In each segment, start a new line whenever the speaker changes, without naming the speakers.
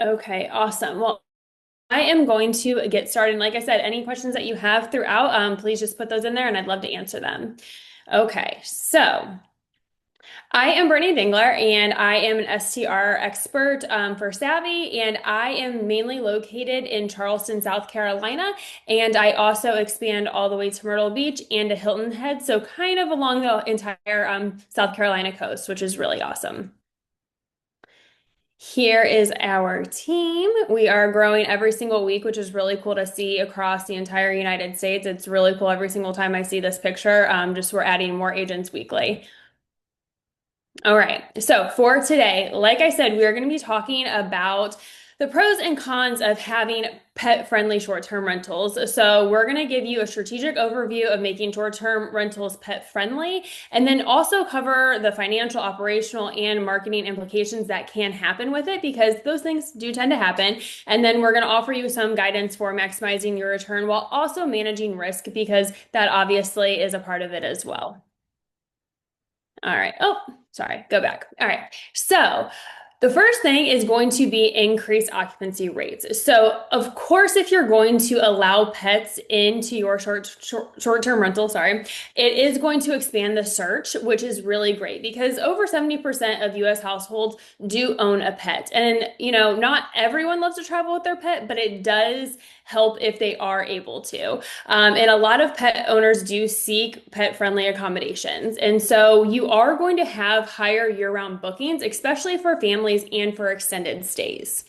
Okay, awesome. Well, I am going to get started. Like I said, any questions that you have throughout, please just put those in there and I'd love to answer them. Okay, so I am Brittany Dingler and I am an STR expert for Savvy, and I am mainly located in Charleston, South Carolina. And I also expand all the way to Myrtle Beach and to Hilton Head, so kind of along the entire South Carolina coast, which is really awesome. Here is our team. We are growing every single week, which is really cool to see across the entire United States. It's really cool every single time I see this picture. Just we're adding more agents weekly. All right. So for today, like I said, we are going to be talking about the pros and cons of having pet-friendly short-term rentals. So we're going to give you a strategic overview of making short-term rentals pet-friendly, and then also cover the financial, operational, and marketing implications that can happen with it, because those things do tend to happen. And then we're going to offer you some guidance for maximizing your return while also managing risk, because that obviously is a part of it as well. All right. Oh, sorry. Go back. All right. So the first thing is going to be increased occupancy rates. So, of course, if you're going to allow pets into your short-term rental, sorry, it is going to expand the search, which is really great because over 70% of US households do own a pet. And, not everyone loves to travel with their pet, but it does help if they are able to. And a lot of pet owners do seek pet-friendly accommodations. And so you are going to have higher year-round bookings, especially for families and for extended stays.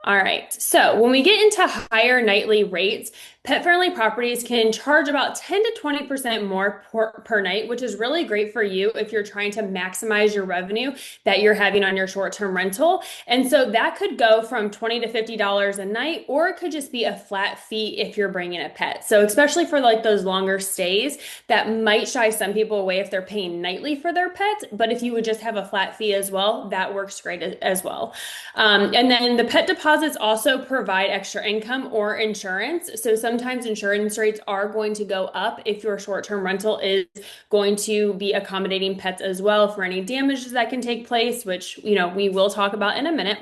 All right. So when we get into higher nightly rates, pet-friendly properties can charge about 10 to 20% more per night, which is really great for you if you're trying to maximize your revenue that you're having on your short-term rental. And so that could go from $20 to $50 a night, or it could just be a flat fee if you're bringing a pet. So especially for like those longer stays, that might shy some people away if they're paying nightly for their pet. But if you would just have a flat fee as well, that works great as well. And then the pet deposits also provide extra income or insurance. So sometimes insurance rates are going to go up if your short-term rental is going to be accommodating pets as well for any damages that can take place, which, we will talk about in a minute.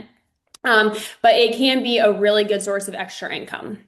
But it can be a really good source of extra income.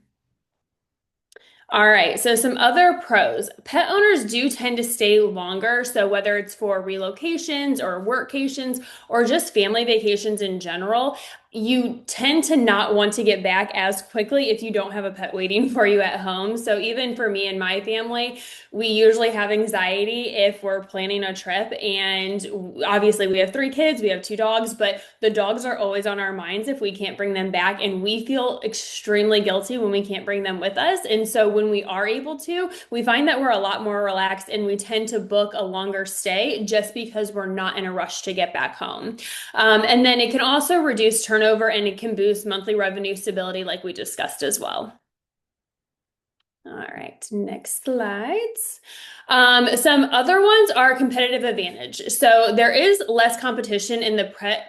All right, so some other pros. Pet owners do tend to stay longer. So whether it's for relocations or workations or just family vacations in general, you tend to not want to get back as quickly if you don't have a pet waiting for you at home. So even for me and my family, we usually have anxiety if we're planning a trip. And obviously we have three kids, we have two dogs, but the dogs are always on our minds if we can't bring them back. And we feel extremely guilty when we can't bring them with us. And so when we are able to, we find that we're a lot more relaxed and we tend to book a longer stay just because we're not in a rush to get back home. And then it can also reduce turnover and it can boost monthly revenue stability, like we discussed as well. All right, next slides. Some other ones are competitive advantage. So there is less competition in the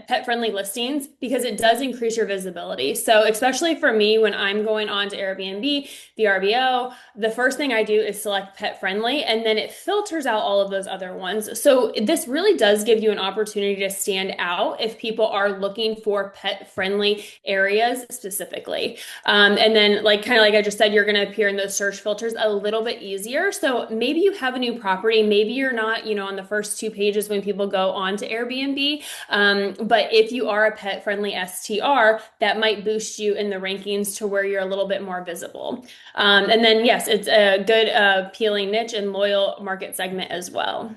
pet-friendly listings because it does increase your visibility. So especially for me, when I'm going on to Airbnb, VRBO, the first thing I do is select pet-friendly, and then it filters out all of those other ones. So this really does give you an opportunity to stand out if people are looking for pet-friendly areas specifically. And then like kind of like I just said, you're going to appear in those search filters a little bit easier. So maybe you have a new property, maybe you're not, on the first two pages when people go on to Airbnb. But if you are a pet-friendly STR, that might boost you in the rankings to where you're a little bit more visible. And then yes, it's a good appealing niche and loyal market segment as well.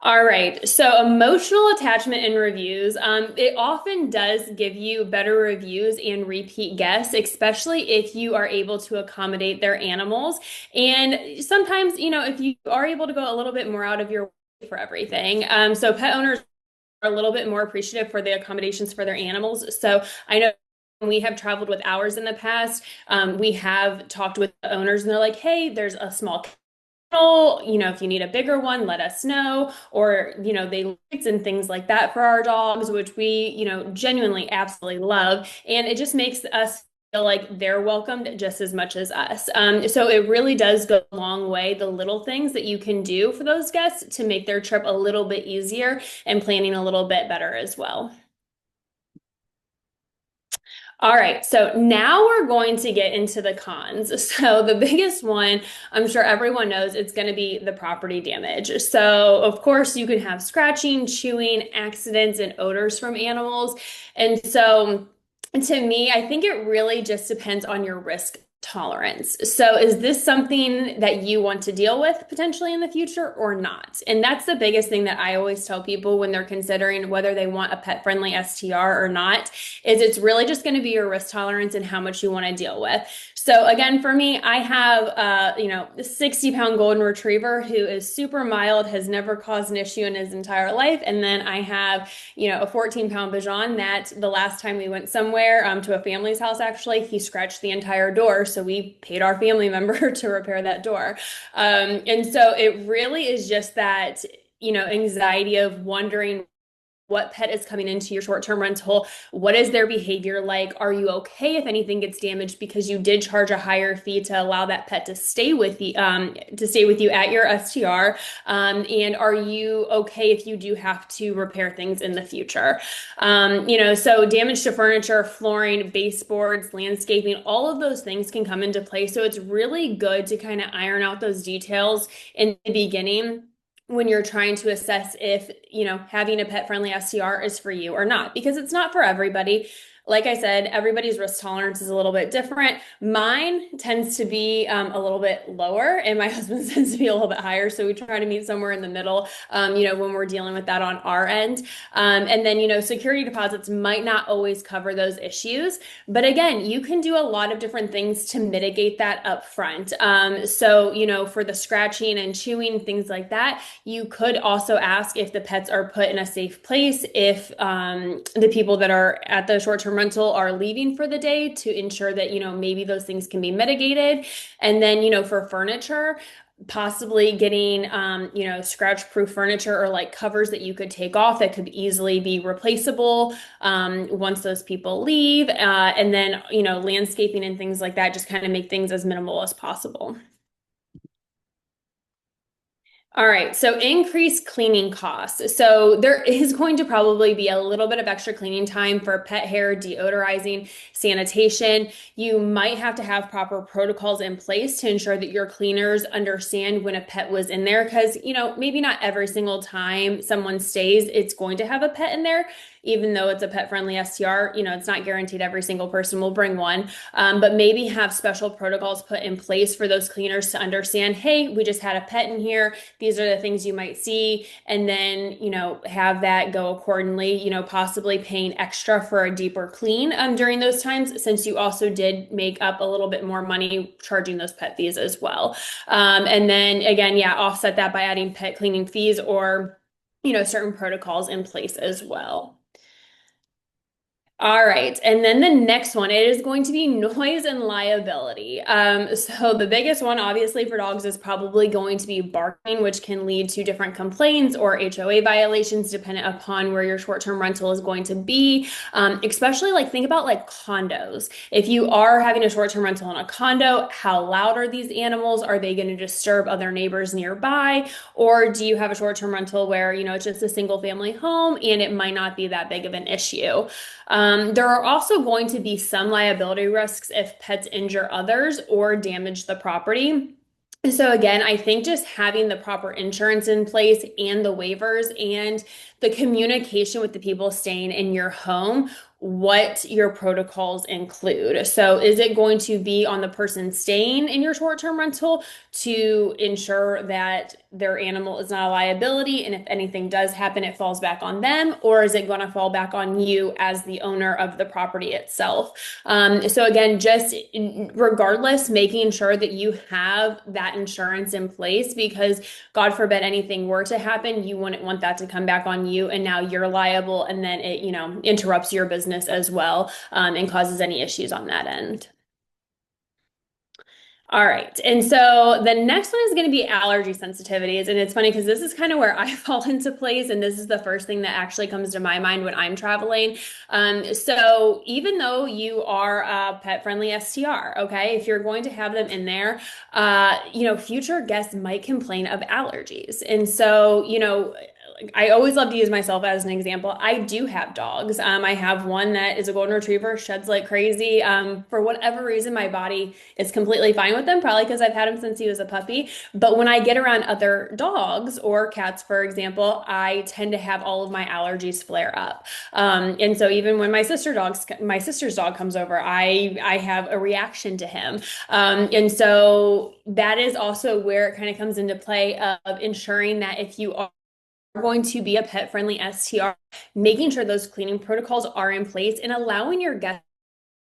All right, so emotional attachment in reviews. It often does give you better reviews and repeat guests, especially if you are able to accommodate their animals. And sometimes, if you are able to go a little bit more out of your way for everything. So pet owners are a little bit more appreciative for the accommodations for their animals. So I know we have traveled with ours in the past. We have talked with the owners and they're like, hey, there's a small if you need a bigger one, let us know. Or, they lights and things like that for our dogs, which we, genuinely absolutely love. And it just makes us feel like they're welcomed just as much as us. So it really does go a long way, the little things that you can do for those guests to make their trip a little bit easier and planning a little bit better as well. All right, so now we're going to get into the cons. So the biggest one, I'm sure everyone knows, it's going to be the property damage. So of course you can have scratching, chewing, accidents, and odors from animals. And so to me, I think it really just depends on your risk tolerance. So is this something that you want to deal with potentially in the future or not? And that's the biggest thing that I always tell people when they're considering whether they want a pet-friendly STR or not, is it's really just going to be your risk tolerance and how much you want to deal with. So again, for me, I have a 60-pound golden retriever who is super mild, has never caused an issue in his entire life. And then I have, a 14-pound Bichon that the last time we went somewhere, to a family's house, actually, he scratched the entire door. So we paid our family member to repair that door. And so it really is just that, anxiety of wondering what pet is coming into your short-term rental. What is their behavior like? Are you okay if anything gets damaged because you did charge a higher fee to allow that pet to stay with you at your STR? And are you okay if you do have to repair things in the future? So damage to furniture, flooring, baseboards, landscaping, all of those things can come into play. So it's really good to kind of iron out those details in the beginning when you're trying to assess if, having a pet-friendly STR is for you or not, because it's not for everybody. Like I said, everybody's risk tolerance is a little bit different. Mine tends to be a little bit lower, and my husband's tends to be a little bit higher. So we try to meet somewhere in the middle, when we're dealing with that on our end. And then, security deposits might not always cover those issues. But again, you can do a lot of different things to mitigate that up front. For the scratching and chewing, things like that, you could also ask if the pets are put in a safe place, if the people that are at the short-term rental are leaving for the day, to ensure that, maybe those things can be mitigated. And then, for furniture, possibly getting, scratch-proof furniture or like covers that you could take off that could easily be replaceable once those people leave. And then, landscaping and things like that, just kind of make things as minimal as possible. All right, so increased cleaning costs. So there is going to probably be a little bit of extra cleaning time for pet hair, deodorizing, sanitation. You might have to have proper protocols in place to ensure that your cleaners understand when a pet was in there, because, maybe not every single time someone stays, it's going to have a pet in there. Even though it's a pet-friendly STR, it's not guaranteed every single person will bring one. But maybe have special protocols put in place for those cleaners to understand, hey, we just had a pet in here. These are the things you might see. And then, have that go accordingly, possibly paying extra for a deeper clean during those times, since you also did make up a little bit more money charging those pet fees as well. And then again, offset that by adding pet cleaning fees or, certain protocols in place as well. All right. And then the next one, it is going to be noise and liability. So the biggest one, obviously, for dogs is probably going to be barking, which can lead to different complaints or HOA violations dependent upon where your short-term rental is going to be. Especially think about like condos. If you are having a short-term rental in a condo, how loud are these animals? Are they going to disturb other neighbors nearby? Or do you have a short-term rental where, it's just a single family home and it might not be that big of an issue? There are also going to be some liability risks if pets injure others or damage the property. So again, I think just having the proper insurance in place and the waivers and the communication with the people staying in your home, what your protocols include. So is it going to be on the person staying in your short-term rental to ensure that their animal is not a liability, and if anything does happen, it falls back on them? Or is it going to fall back on you as the owner of the property itself? So again, just regardless, making sure that you have that insurance in place, because God forbid anything were to happen, you wouldn't want that to come back on you, and now you're liable, and then it, interrupts your business as well, and causes any issues on that end. All right. And so the next one is going to be allergy sensitivities. And it's funny because this is kind of where I fall into place. And this is the first thing that actually comes to my mind when I'm traveling. So even though you are a pet-friendly STR, okay, if you're going to have them in there, future guests might complain of allergies. And so, I always love to use myself as an example. I do have dogs. I have one that is a golden retriever, sheds like crazy. For whatever reason, my body is completely fine with them, probably because I've had him since he was a puppy. But when I get around other dogs or cats, for example, I tend to have all of my allergies flare up. And so even when my sister's dog comes over, I have a reaction to him. And so that is also where it kind of comes into play of ensuring that if you are going to be a pet friendly STR, making sure those cleaning protocols are in place and allowing your guests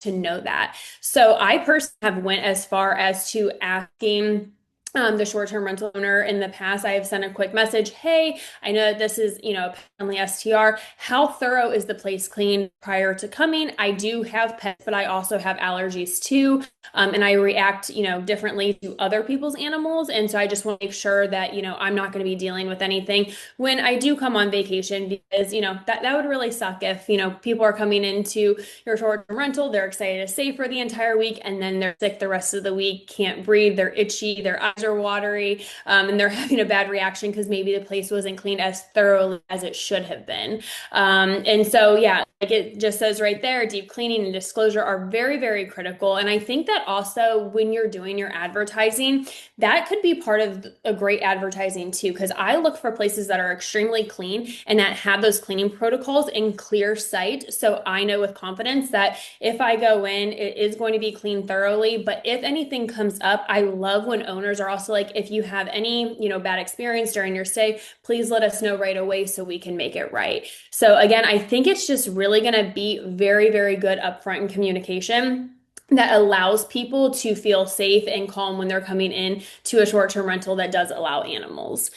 to know that. So I personally have went as far as to asking the short-term rental owner in the past. I have sent a quick message. Hey, I know that this is, a pet friendly STR. How thorough is the place cleaned prior to coming? I do have pets, but I also have allergies too. And I react, differently to other people's animals. And so I just want to make sure that, I'm not going to be dealing with anything when I do come on vacation because, that would really suck if, people are coming into your short-term rental, they're excited to stay for the entire week, and then they're sick the rest of the week, can't breathe, they're itchy, their eyes are watery, and they're having a bad reaction because maybe the place wasn't cleaned as thoroughly as it should have been. And so, yeah, like it just says right there, deep cleaning and disclosure are very, very critical. And I think that also when you're doing your advertising, that could be part of a great advertising too, because I look for places that are extremely clean and that have those cleaning protocols in clear sight. So I know with confidence that if I go in, it is going to be cleaned thoroughly. But if anything comes up, I love when owners are also like, if you have any, bad experience during your stay, please let us know right away so we can make it right. So again, I think it's just really going to be very, very good upfront in communication that allows people to feel safe and calm when they're coming in to a short-term rental that does allow animals.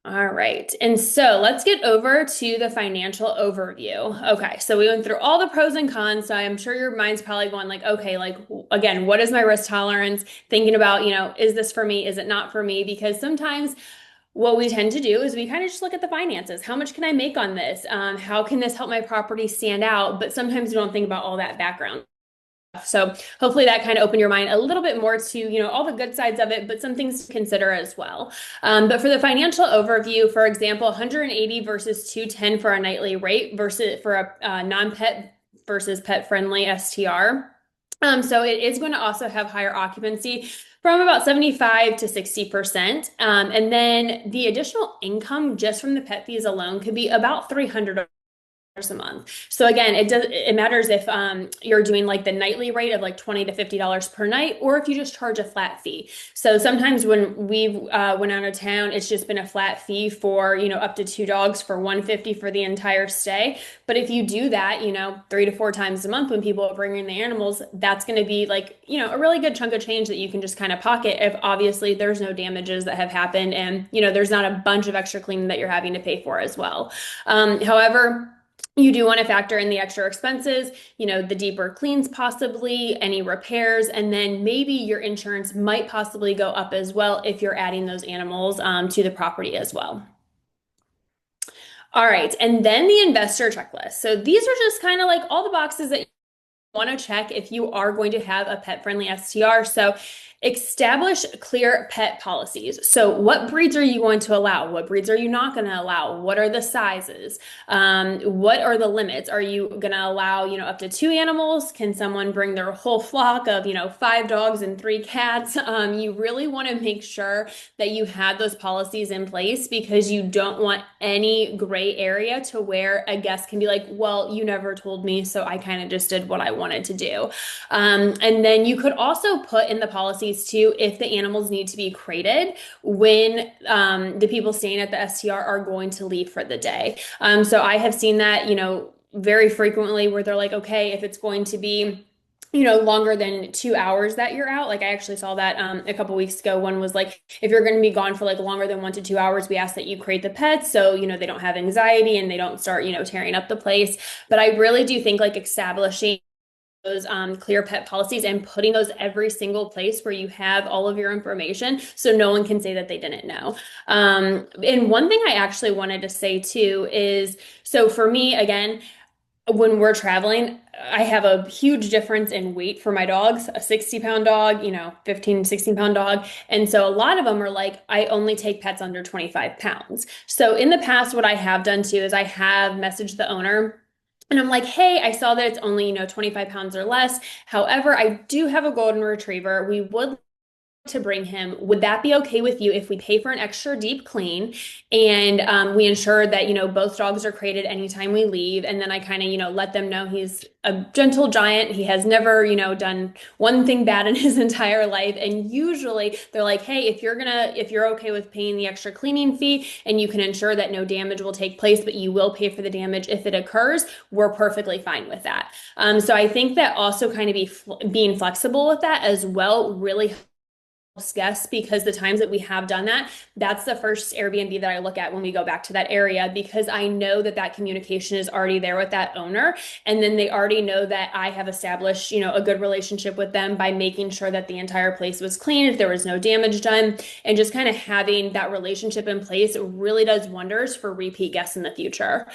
All right. And so let's get over to the financial overview. Okay. So we went through all the pros and cons. So I'm sure your mind's probably going like, okay, like again, what is my risk tolerance? Thinking about, is this for me? Is it not for me? Because sometimes what we tend to do is we kind of just look at the finances. How much can I make on this? How can this help my property stand out? But sometimes we don't think about all that background. So hopefully that kind of opened your mind a little bit more to, all the good sides of it, but some things to consider as well. But for the financial overview, for example, 180 versus 210 for a nightly rate versus for a non-pet versus pet friendly STR. So it is going to also have higher occupancy from about 75 to 60%. And then the additional income just from the pet fees alone could be about $300 a month. So again, it matters if you're doing like the nightly rate of like $20 to $50 per night, or if you just charge a flat fee. So sometimes when we've went out of town, it's just been a flat fee for up to two dogs for $150 for the entire stay. But if you do that 3 to 4 times a month when people are bringing the animals, that's going to be like a really good chunk of change that you can just kind of pocket if obviously there's no damages that have happened and there's not a bunch of extra cleaning that you're having to pay for as well. However, you do want to factor in the extra expenses, the deeper cleans possibly, any repairs, and then maybe your insurance might possibly go up as well if you're adding those animals to the property as well. All right, and then the investor checklist. So these are just kind of like all the boxes that you want to check if you are going to have a pet-friendly STR. So establish clear pet policies. So what breeds are you going to allow? What breeds are you not going to allow? What are the sizes? What are the limits? Are you going to allow, up to 2 animals? Can someone bring their whole flock of, 5 dogs and 3 cats? You really want to make sure that you have those policies in place because you don't want any gray area to where a guest can be like, well, you never told me, so I kind of just did what I wanted to do. And then you could also put in the policies too if the animals need to be crated when the people staying at the STR are going to leave for the day. So I have seen that, very frequently where they're like, okay, if it's going to be longer than 2 hours that you're out. Like I actually saw that a couple weeks ago. One was like, if you're going to be gone for like longer than 1 to 2 hours, we ask that you crate the pets so, they don't have anxiety and they don't start, tearing up the place. But I really do think like establishing those clear pet policies and putting those every single place where you have all of your information so no one can say that they didn't know. And one thing I actually wanted to say too is, so for me, again, when we're traveling, I have a huge difference in weight for my dogs, a 60-pound dog, 15, 16-pound dog. And so a lot of them are like, I only take pets under 25 pounds. So in the past, what I have done too is I have messaged the owner. And I'm like, hey, I saw that it's only, 25 pounds or less. However, I do have a golden retriever. We would to bring him. Would that be okay with you if we pay for an extra deep clean and we ensure that, both dogs are crated anytime we leave? And then I kind of, let them know he's a gentle giant. He has never, done one thing bad in his entire life. And usually they're like, hey, if you're okay with paying the extra cleaning fee and you can ensure that no damage will take place, but you will pay for the damage if it occurs, we're perfectly fine with that. So I think that also kind of being flexible with that as well really guests, because the times that we have done that, that's the first Airbnb that I look at when we go back to that area, because I know that that communication is already there with that owner. And then they already know that I have established, a good relationship with them by making sure that the entire place was clean, if there was no damage done, and just kind of having that relationship in place really does wonders for repeat guests in the future.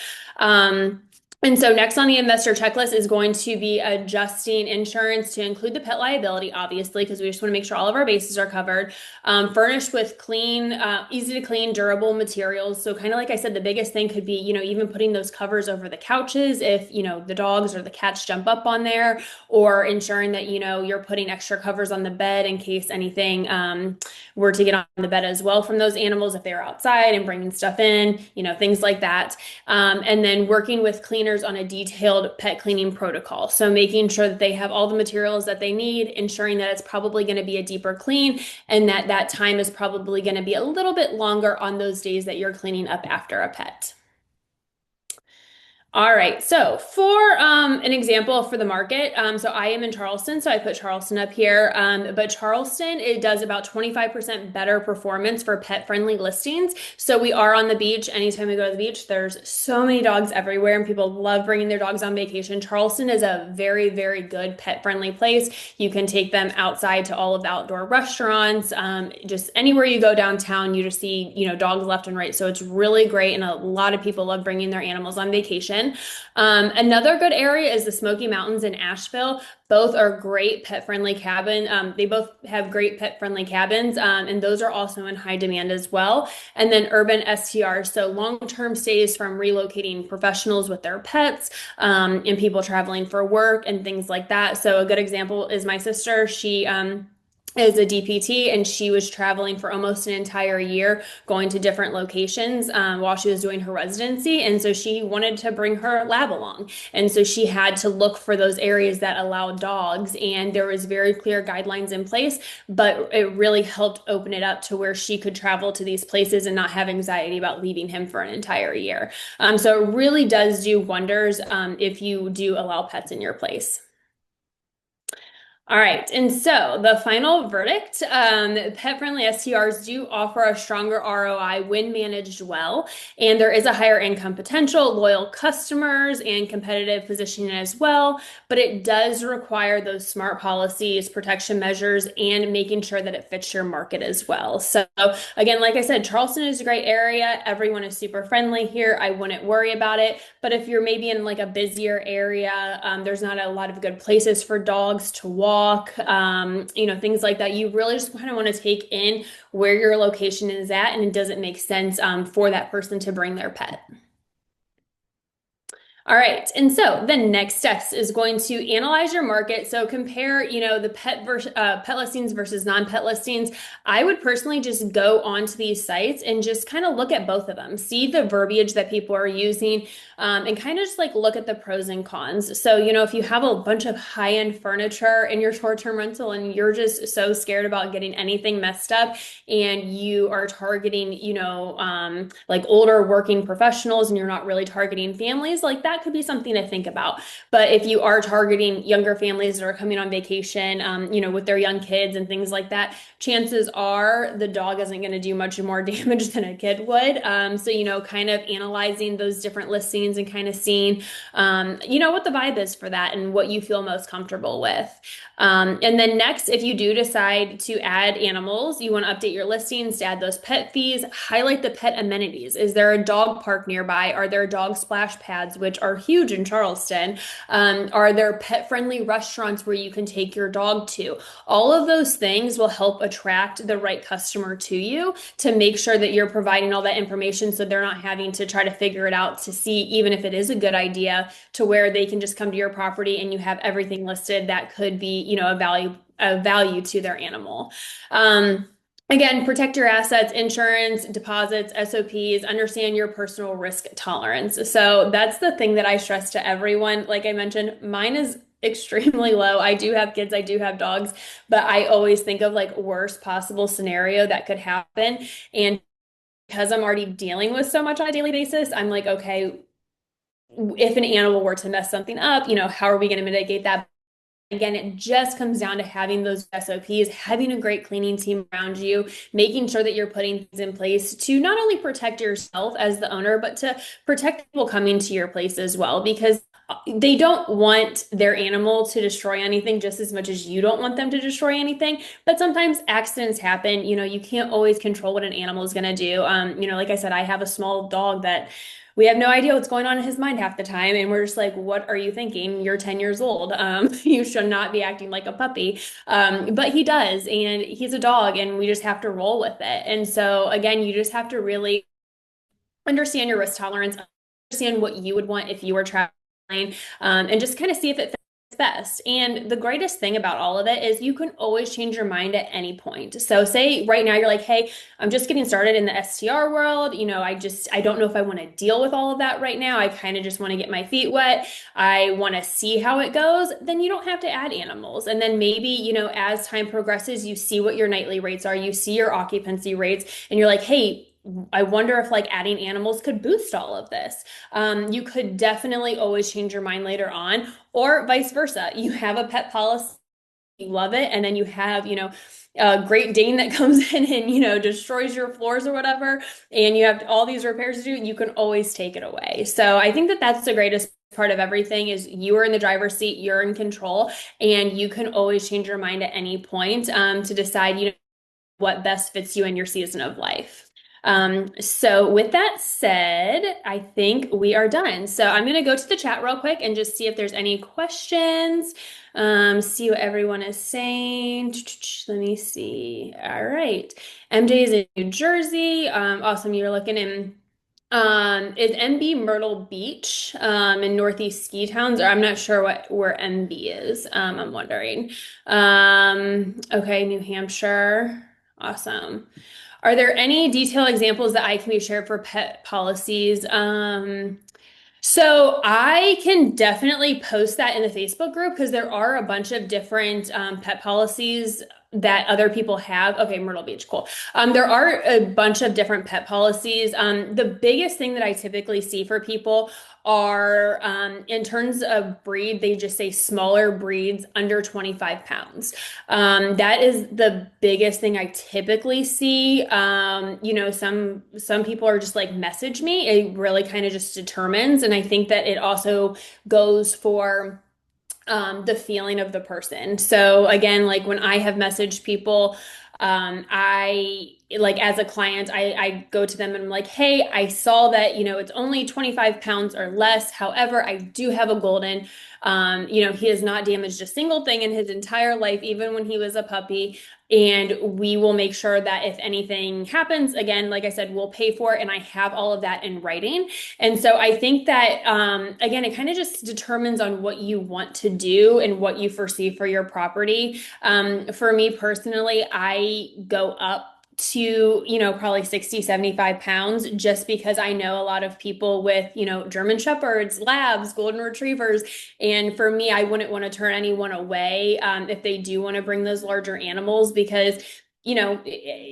And so next on the investor checklist is going to be adjusting insurance to include the pet liability, obviously, because we just want to make sure all of our bases are covered. Furnished with clean, easy to clean, durable materials. So kind of like I said, the biggest thing could be, even putting those covers over the couches if, the dogs or the cats jump up on there, or ensuring that, you're putting extra covers on the bed in case anything were to get on the bed as well from those animals if they're outside and bringing stuff in, things like that. And then working with cleaners on a detailed pet cleaning protocol. So making sure that they have all the materials that they need, ensuring that it's probably going to be a deeper clean, and that that time is probably going to be a little bit longer on those days that you're cleaning up after a pet. All right, so for an example for the market, so I am in Charleston, so I put Charleston up here, but Charleston, it does about 25% better performance for pet-friendly listings. So we are on the beach. Anytime we go to the beach, there's so many dogs everywhere, and people love bringing their dogs on vacation. Charleston is a very, very good pet-friendly place. You can take them outside to all of the outdoor restaurants, just anywhere you go downtown, you just see, dogs left and right. So it's really great, and a lot of people love bringing their animals on vacation. Another good area is the Smoky Mountains in Asheville. Both are great pet-friendly cabin. They both have great pet-friendly cabins, and those are also in high demand as well. And then urban STR, so long-term stays from relocating professionals with their pets, and people traveling for work and things like that. So a good example is my sister. She is a DPT, and she was traveling for almost an entire year, going to different locations while she was doing her residency. And so she wanted to bring her lab along. And so she had to look for those areas that allow dogs. And there was very clear guidelines in place, but it really helped open it up to where she could travel to these places and not have anxiety about leaving him for an entire year. So it really does do wonders if you do allow pets in your place. All right, and so the final verdict, pet-friendly STRs do offer a stronger ROI when managed well, and there is a higher income potential, loyal customers, and competitive positioning as well, but it does require those smart policies, protection measures, and making sure that it fits your market as well. So again, like I said, Charleston is a great area. Everyone is super friendly here. I wouldn't worry about it, but if you're maybe in like a busier area, there's not a lot of good places for dogs to walk, things like that. You really just kind of want to take in where your location is at, and it doesn't make sense for that person to bring their pet. All right, and so the next steps is going to analyze your market. So compare, the pet listings versus non-pet listings. I would personally just go onto these sites and just kind of look at both of them, see the verbiage that people are using, and kind of just like look at the pros and cons. So, if you have a bunch of high-end furniture in your short-term rental and you're just so scared about getting anything messed up, and you are targeting, like older working professionals, and you're not really targeting families, like that could be something to think about. But if you are targeting younger families that are coming on vacation, with their young kids and things like that, chances are the dog isn't going to do much more damage than a kid would. So, kind of analyzing those different listings and kind of seeing, what the vibe is for that and what you feel most comfortable with. And then next, if you do decide to add animals, you want to update your listings to add those pet fees, highlight the pet amenities. Is there a dog park nearby? Are there dog splash pads, which which are huge in Charleston? Are there pet-friendly restaurants where you can take your dog to? All of those things will help attract the right customer to you to make sure that you're providing all that information so they're not having to try to figure it out to see even if it is a good idea to where they can just come to your property and you have everything listed that could be, a value to their animal. Um, Again, protect your assets, insurance, deposits, SOPs, understand your personal risk tolerance. So that's the thing that I stress to everyone. Like I mentioned, mine is extremely low. I do have kids, I do have dogs, but I always think of like worst possible scenario that could happen. And because I'm already dealing with so much on a daily basis, I'm like, okay, if an animal were to mess something up, how are we going to mitigate that? Again, it just comes down to having those SOPs, having a great cleaning team around you, making sure that you're putting things in place to not only protect yourself as the owner, but to protect people coming to your place as well, because they don't want their animal to destroy anything just as much as you don't want them to destroy anything. But sometimes accidents happen. You can't always control what an animal is going to do. Like I said, I have a small dog that we have no idea what's going on in his mind half the time. And we're just like, what are you thinking? You're 10 years old. You should not be acting like a puppy. But he does, and he's a dog, and we just have to roll with it. And so, again, you just have to really understand your risk tolerance, understand what you would want if you were traveling, and just kind of see if it fits best. And the greatest thing about all of it is you can always change your mind at any point. So say right now you're like, hey, I'm just getting started in the STR world. I don't know if I want to deal with all of that right now. I kind of just want to get my feet wet. I want to see how it goes. Then you don't have to add animals. And then maybe, as time progresses, you see what your nightly rates are, you see your occupancy rates, and you're like, hey, I wonder if like adding animals could boost all of this. You could definitely always change your mind later on, or vice versa. You have a pet policy, you love it, and then you have, a Great Dane that comes in and, destroys your floors or whatever, and you have all these repairs to do, you can always take it away. So I think that that's the greatest part of everything is you are in the driver's seat, you're in control, and you can always change your mind at any point to decide, what best fits you in your season of life. So with that said, I think we are done. So I'm going to go to the chat real quick and just see if there's any questions. See what everyone is saying. Let me see. All right. MJ is in New Jersey. Awesome. You're looking in. Is MB Myrtle Beach, in Northeast Ski Towns, or I'm not sure where MB is. I'm wondering. Okay, New Hampshire. Awesome. Are there any detailed examples that I can be shared for pet policies? So I can definitely post that in the Facebook group because there are a bunch of different pet policies that other people have. Okay, Myrtle Beach, cool. There are a bunch of different pet policies. The biggest thing that I typically see for people are in terms of breed, they just say smaller breeds under 25 pounds. That is the biggest thing I typically see. Some people are just like message me. It really kind of just determines. And I think that it also goes for the feeling of the person. So again, like when I have messaged people, I like as a client, I go to them and I'm like, hey, I saw that, it's only 25 pounds or less. However, I do have a golden. He has not damaged a single thing in his entire life, even when he was a puppy. And we will make sure that if anything happens, again, like I said, we'll pay for it. And I have all of that in writing. And so I think that, again, it kind of just determines on what you want to do and what you foresee for your property. For me personally, I go up to, probably 60, 75 pounds, just because I know a lot of people with, German Shepherds, Labs, Golden Retrievers. And for me, I wouldn't want to turn anyone away if they do want to bring those larger animals because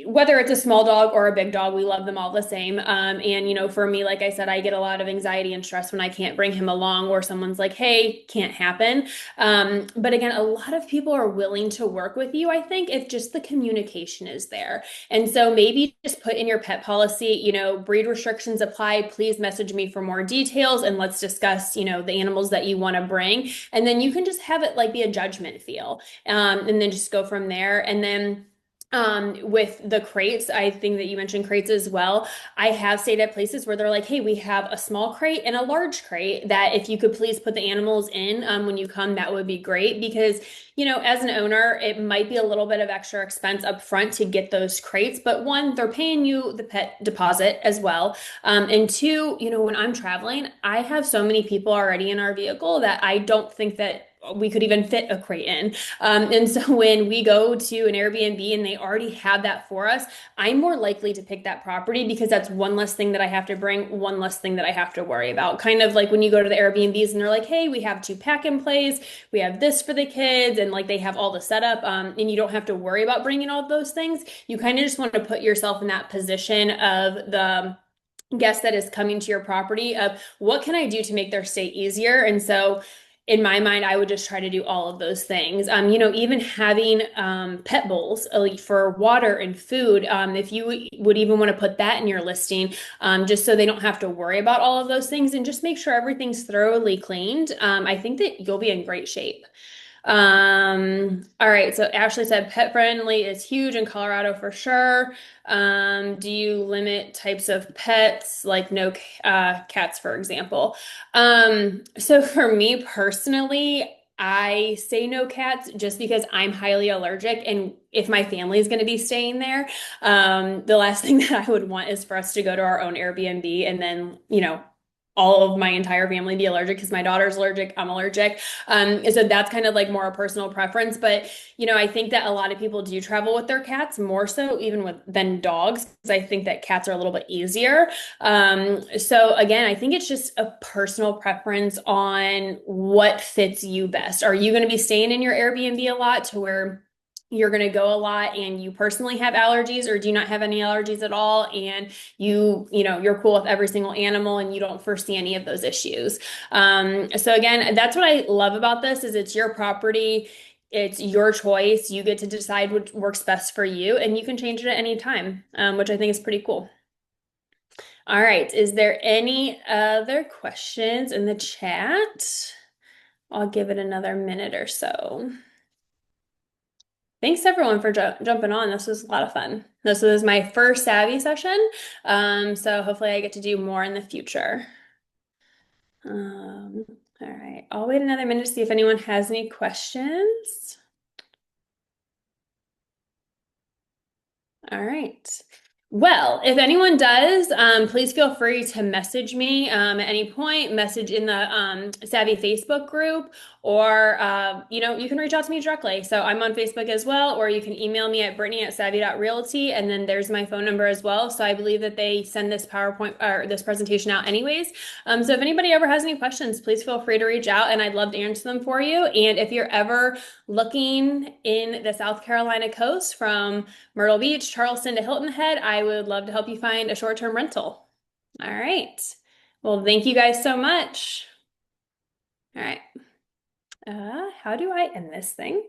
whether it's a small dog or a big dog, we love them all the same. And for me, like I said, I get a lot of anxiety and stress when I can't bring him along or someone's like, hey, can't happen. But again, a lot of people are willing to work with you, I think, if just the communication is there. And so maybe just put in your pet policy, breed restrictions apply. Please message me for more details and let's discuss, the animals that you want to bring. And then you can just have it like be a judgment feel, and then just go from there. And then With the crates, I think that you mentioned crates as well. I have stayed at places where they're like, hey, we have a small crate and a large crate that if you could please put the animals in when you come, that would be great because, as an owner, it might be a little bit of extra expense up front to get those crates. But one, they're paying you the pet deposit as well. And two, when I'm traveling, I have so many people already in our vehicle that I don't think that we could even fit a crate in. And so when we go to an Airbnb and they already have that for us, I'm more likely to pick that property because that's one less thing that I have to bring, one less thing that I have to worry about. Kind of like when you go to the Airbnbs and they're like, hey, we have two pack and plays, we have this for the kids, and like they have all the setup, and you don't have to worry about bringing all of those things. You kind of just want to put yourself in that position of the guest that is coming to your property of what can I do to make their stay easier? And so in my mind, I would just try to do all of those things. Even having pet bowls for water and food, if you would even want to put that in your listing, just so they don't have to worry about all of those things and just make sure everything's thoroughly cleaned, I think that you'll be in great shape. All right. So Ashley said pet friendly is huge in Colorado for sure. Do you limit types of pets, like no cats, for example? So for me personally, I say no cats just because I'm highly allergic, and if my family is going to be staying there, the last thing that I would want is for us to go to our own Airbnb and then, all of my entire family be allergic because my daughter's allergic, I'm allergic. So that's kind of like more a personal preference. But, I think that a lot of people do travel with their cats more so even than dogs, because I think that cats are a little bit easier. So again, I think it's just a personal preference on what fits you best. Are you going to be staying in your Airbnb a lot to where you're going to go a lot and you personally have allergies, or do you not have any allergies at all and you're cool with every single animal and you don't foresee any of those issues? So again, that's what I love about this is it's your property, it's your choice, you get to decide what works best for you, and you can change it at any time, which I think is pretty cool. All right, is there any other questions in the chat? I'll give it another minute or so. Thanks everyone for jumping on. This was a lot of fun. This was my first Savvy session, so hopefully I get to do more in the future. Um, all right, I'll wait another minute to see if anyone has any questions. All right. Well, if anyone does, please feel free to message me at any point, message in the Savvy Facebook group, or you can reach out to me directly. So I'm on Facebook as well, or you can email me at Brittany@savvy.realty, and then there's my phone number as well. So I believe that they send this PowerPoint or this presentation out anyways. So if anybody ever has any questions, please feel free to reach out, and I'd love to answer them for you. And if you're ever looking in the South Carolina coast from Myrtle Beach, Charleston to Hilton Head, I would love to help you find a short-term rental. All right. Well, thank you guys so much. All right. How do I end this thing?